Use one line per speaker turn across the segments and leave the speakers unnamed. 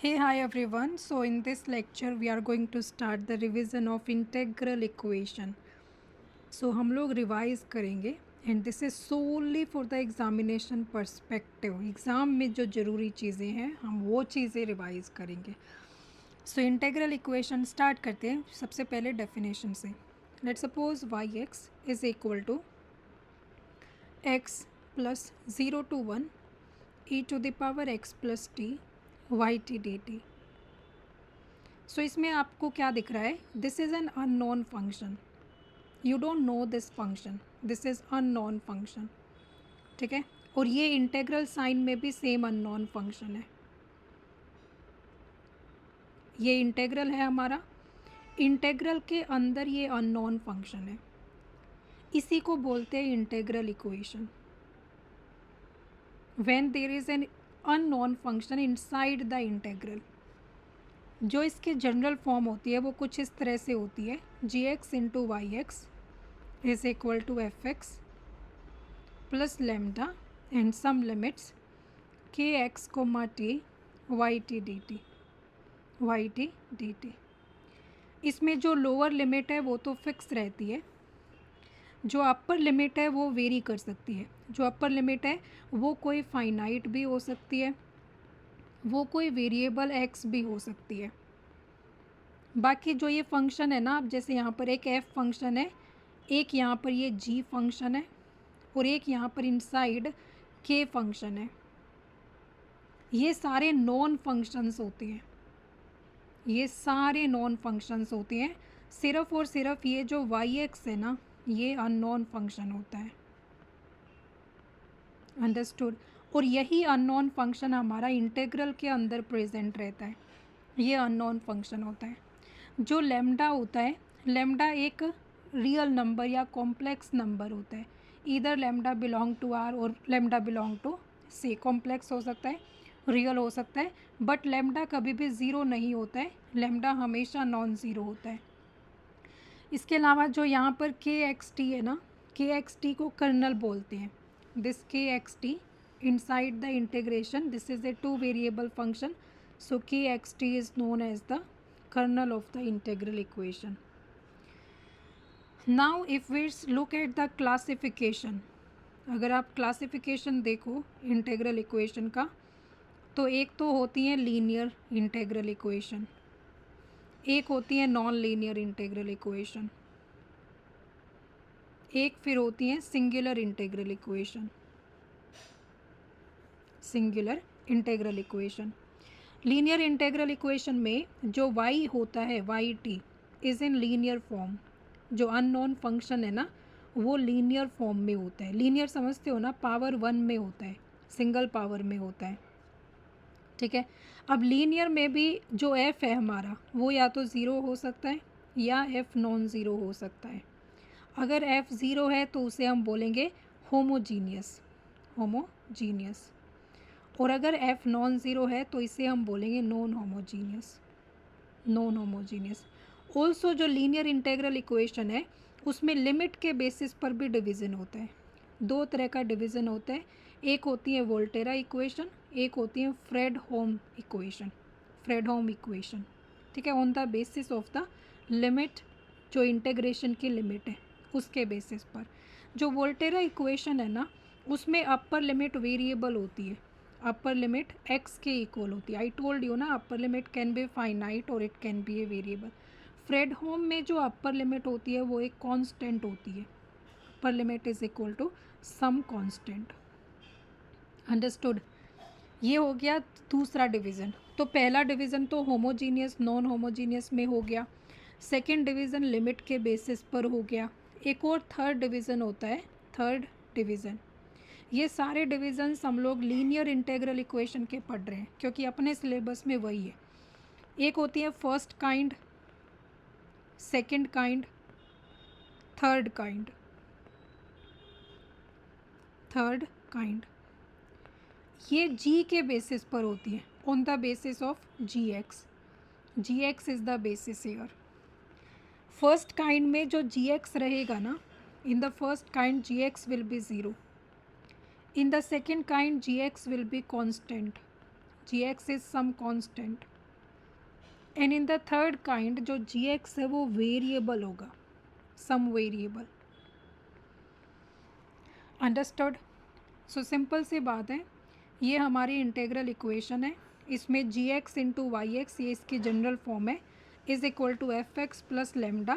Hey, hi everyone. So, in this lecture, we are going to start the revision of integral equation. So, हम लोग revise करेंगे and this is solely for the examination perspective. Exam में जो ज़रूरी चीज़ें हैं हम वो चीज़ें रिवाइज करेंगे. सो इंटेग्रल इक्वेशन स्टार्ट करते हैं. सबसे पहले डेफिनेशन से. Let suppose Y X is equal to X plus zero to one E to the power X plus T Y T D T. So इसमें आपको क्या दिख रहा है? This is an unknown function. You don't know this function. This is unknown function. ठीक है. और ये इंटेग्रल साइन में भी सेम अननोन फंक्शन है. ये इंटेग्रल है हमारा. इंटेग्रल के अंदर ये अननोन फंक्शन है. इसी को बोलते हैं integral equation. When there is an unknown function inside the integral. जो इसके जनरल फॉर्म होती है वो कुछ इस तरह से होती है. G X into Y X is equal to F X plus lambda and some limits K X comma T Y T D T Y T D T. इसमें जो लोअर लिमिट है वो तो फिक्स रहती है. जो अपर लिमिट है वो वेरी कर सकती है. जो अपर लिमिट है वो कोई फाइनाइट भी हो सकती है, वो कोई वेरिएबल एक्स भी हो सकती है. बाकी जो ये फंक्शन है ना, अब जैसे यहाँ पर एक एफ फंक्शन है, एक यहाँ पर ये जी फंक्शन है और एक यहाँ पर इनसाइड के फंक्शन है. ये सारे नॉन फंक्शंस होते हैं. ये सारे नॉन फंक्शंस होते हैं. सिर्फ और सिर्फ ये जो वाई एक्स है ना, ये अननोन फंक्शन होता है. अंडरस्टूड. और यही अननोन फंक्शन हमारा इंटेग्रल के अंदर प्रेजेंट रहता है. ये अननोन फंक्शन होता है. जो लेमडा होता है, लेमडा एक रियल नंबर या कॉम्प्लेक्स नंबर होता है. इधर लेमडा बिलोंग टू आर और lambda belong to C. Complex हो सकता है, रियल हो सकता है, बट लेमडा कभी भी ज़ीरो नहीं होता है. लेमडा हमेशा नॉन ज़ीरो होता है. इसके अलावा जो यहाँ पर के एक्स टी है ना, के एक्स टी को कर्नल बोलते हैं. This K X T inside the integration, this is a two variable function. So K X T is known as the kernel of the integral equation. Now if we look at the classification, अगर आप classification देखो integral equation का, तो एक तो होती है linear integral equation, एक होती है नॉन लीनियर इंटेग्रल इक्वेशन, एक फिर होती है singular integral equation. Singular integral equation. Linear integral equation में जो y होता है, Y T is in linear form. जो अननोन फंक्शन है ना, वो लीनियर फॉर्म में होता है. लीनियर समझते हो ना, पावर वन में होता है, सिंगल पावर में होता है. ठीक है. अब लीनियर में भी जो f है हमारा, वो या तो ज़ीरो हो सकता है या f नॉन ज़ीरो हो सकता है. अगर f ज़ीरो है तो उसे हम बोलेंगे होमोजीनियस. होमोजीनियस. और अगर f नॉन ज़ीरो है तो इसे हम बोलेंगे non homogeneous. Non homogeneous. Also जो लीनियर इंटेग्रल इक्वेशन है उसमें लिमिट के बेसिस पर भी डिवीज़न होता है. दो तरह का डिवीज़न होता है. एक होती है वोल्टेरा इक्वेशन, एक होती है फ्रेडहोम इक्वेशन. Fredholm equation. ठीक है. On the basis of the limit, जो इंटेग्रेशन की लिमिट है उसके बेसिस पर. जो वोल्टेरा इक्वेशन है ना, उसमें अपर लिमिट वेरिएबल होती है. अपर लिमिट x के इक्वल होती है. आई टोल्ड यू ना, upper limit can be finite और it can be a variable. Fredholm में जो अपर लिमिट होती है वो एक कांस्टेंट होती है. Upper limit is equal to some constant. Understood. ये हो गया दूसरा डिवीज़न. तो पहला डिवीज़न तो होमोजीनियस नॉन होमोजीनियस में हो गया. सेकेंड डिवीज़न लिमिट के बेसिस पर हो गया. एक और थर्ड डिवीज़न होता है, थर्ड डिवीज़न. ये सारे डिविजन्स हम लोग लीनियर इंटेग्रल इक्वेशन के पढ़ रहे हैं क्योंकि अपने सिलेबस में वही है. एक होती है first kind, second kind, third kind. Third kind ये जी के बेसिस पर होती है. On the basis of G X. G X is the basis here. First kind में जो जी एक्स रहेगा ना, in the first kind G X will be zero. In the second kind, gx will be constant. G X is some constant, and in the third kind जो G X है वो variable होगा, some variable. Understood? So simple सी बात है, ये हमारी integral equation है, इसमें G X into Y X ये इसकी जनरल फॉर्म है, is equal to F X plus lambda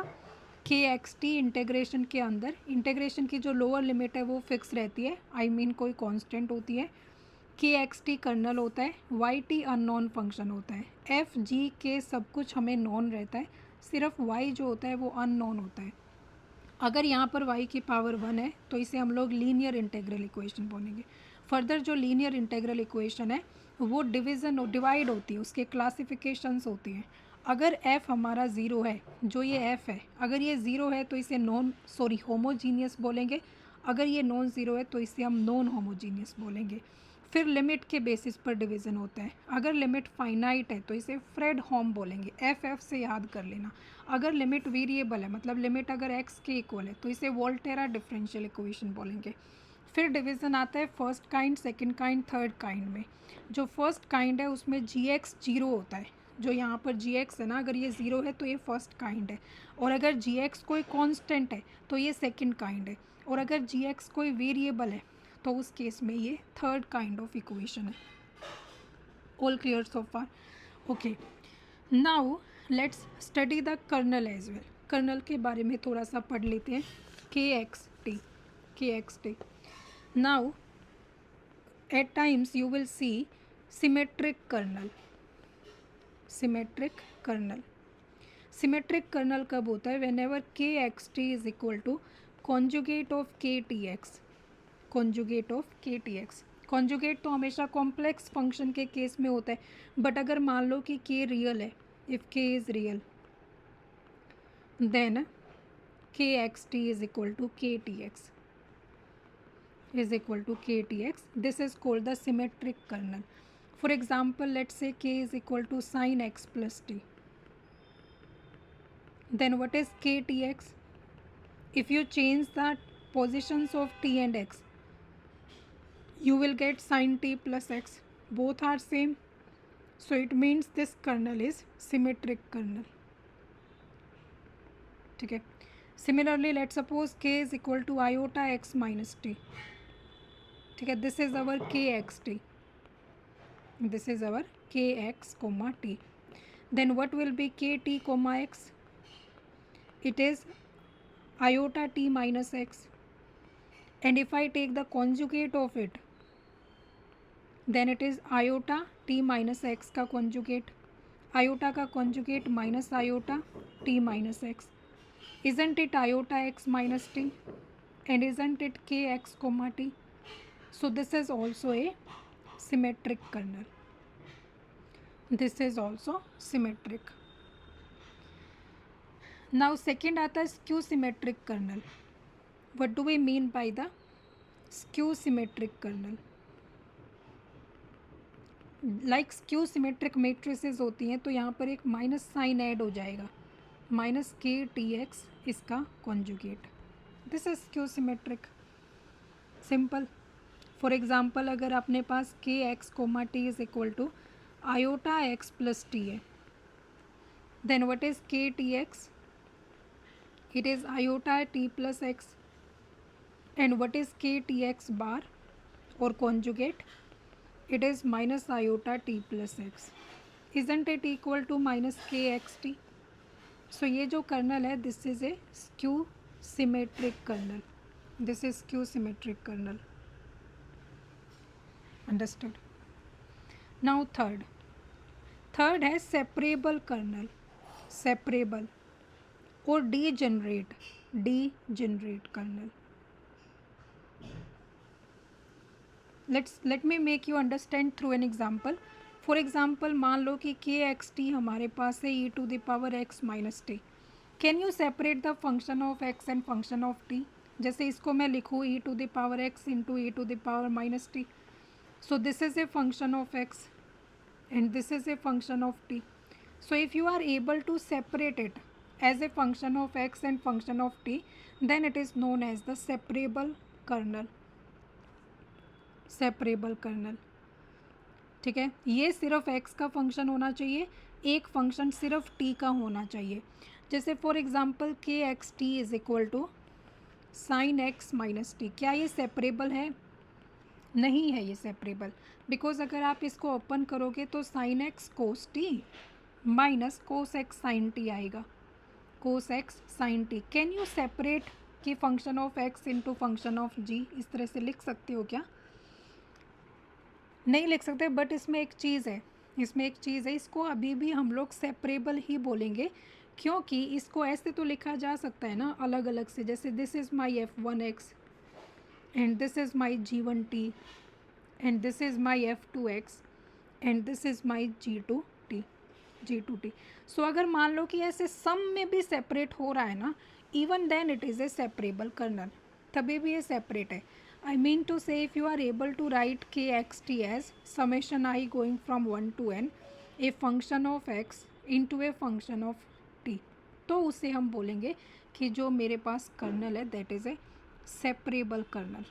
K X T. Integration के अंदर इंटेग्रेशन की जो लोअर लिमिट है वो फिक्स रहती है, आई मीन कोई कांस्टेंट होती है, के एक्स टी कर्नल होता है, वाई टी अननोन फंक्शन होता है, एफ जी के सब कुछ हमें नॉन रहता है, सिर्फ वाई जो होता है वो अननोन होता है। अगर यहाँ पर y की पावर 1 है तो इसे हम लोग लीनियर इंटेग्रल इक्वेशन बोलेंगे। फर्दर जो लीनियर इंटेग्रल इक्वेशन है वो डिवाइड होती है, उसके क्लासिफिकेशंस होती हैं। अगर f हमारा ज़ीरो है, जो ये f है, अगर ये ज़ीरो है तो इसे होमोजीनियस बोलेंगे, अगर ये नॉन ज़ीरो है तो इसे हम नॉन होमोजीनियस बोलेंगे। फिर लिमिट के बेसिस पर डिवीज़न होता है, अगर लिमिट फाइनाइट है तो इसे फ्रेडहोम बोलेंगे, एफ से याद कर लेना। अगर लिमिट वेरिएबल है, मतलब लिमिट अगर x के इक्वल है तो इसे वोल्टेरा डिफरेंशियल इक्वेशन बोलेंगे। फिर डिवीज़न आता है first kind, second kind, third kind में। जो फर्स्ट काइंड है उसमें जी एक्स जीरो होता है, जो यहाँ पर जी एक्स है ना, अगर ये ज़ीरो है तो ये फर्स्ट काइंड है, और अगर जी एक्स कोई कांस्टेंट है तो ये सेकंड काइंड है, और अगर जी एक्स कोई वेरिएबल है तो उस केस में ये थर्ड काइंड ऑफ इक्वेशन है। All clear so far? Okay, now let's study the kernel as well. Kernel के बारे में थोड़ा सा पढ़ लेते हैं, K X T. Now at times you will see symmetric kernel. Symmetric kernel कब होता है? Whenever K X T is equal to conjugate of K T X. Conjugate तो हमेशा कॉम्प्लेक्स फंक्शन के केस में होता है, बट अगर मान लो कि के रियल है, इफ के is real then kxt is equal to ktx This is called the symmetric kernel. For example, let's say k is equal to sin x plus t. Then what is ktx? If you change the positions of t and x, you will get sin t plus x. Both are same, so it means this kernel is symmetric kernel. ठीक है। Similarly let suppose k is equal to iota x minus T. ठीक है, this is our K X T, this is our K X comma T. Then what will be K T comma X? It is iota T minus X, and if I take the conjugate of it then it is iota T minus X का conjugate, iota का conjugate minus iota T minus X. Isn't it iota x minus t, and isn't it kx comma t? So this is also a symmetric kernel. This is also symmetric. Now second आता है skew symmetric kernel. What do we mean by the skew symmetric kernel? Like skew symmetric matrices होती हैं तो यहाँ पर एक minus sign add हो जाएगा, माइनस के टी एक्स इसका conjugate. This is skew symmetric, simple. For example, अगर अपने पास K X comma T is equal to iota X plus T है, then what is K T X? It is iota T plus X, and what is K T X bar और conjugate? It is minus iota T plus X. Isn't it equal to minus K X T? So ये जो colonel है this is a skew symmetric kernel, this is skew symmetric kernel. Understood? Now third है separable kernel, separable और degenerate kernel. Let me make you understand through an example. For example, मान लो कि K X T हमारे पास है E to the power X minus T. Can you separate the function of X and function of T? जैसे इसको मैं लिखूँ E to the power X into E to the power minus T, so this is a function of X and this is a function of t. So if you are able to separate it as a function of x and function of t, then it is known as the separable kernel. ठीक है, ये सिर्फ x का function होना चाहिए, एक function सिर्फ t का होना चाहिए। जैसे for example K X T is equal to sine X minus T, क्या ये सेपरेबल है? नहीं है ये सेपरेबल, बिकॉज अगर आप इसको ओपन करोगे तो sine x cos t minus cos x sine t आएगा, cos x sine t. Can you separate कि function of x into function of g, इस तरह से लिख सकते हो क्या? नहीं लिख सकते, बट इसमें एक चीज़ है, इसको अभी भी हम लोग सेपरेबल ही बोलेंगे, क्योंकि इसको ऐसे तो लिखा जा सकता है ना अलग अलग से, जैसे this is my f1x and this is my g1t and this is my f2x and this is my g2t। सो अगर मान लो कि ऐसे सम में भी सेपरेट हो रहा है ना, even then it is a separable kernel, तभी भी ये सेपरेट है। I mean to say, if you are able to write kxt as summation I going from 1 to n a function of x into a function of t, तो उसे हम बोलेंगे कि जो मेरे पास कर्नल है that is a separable colonel.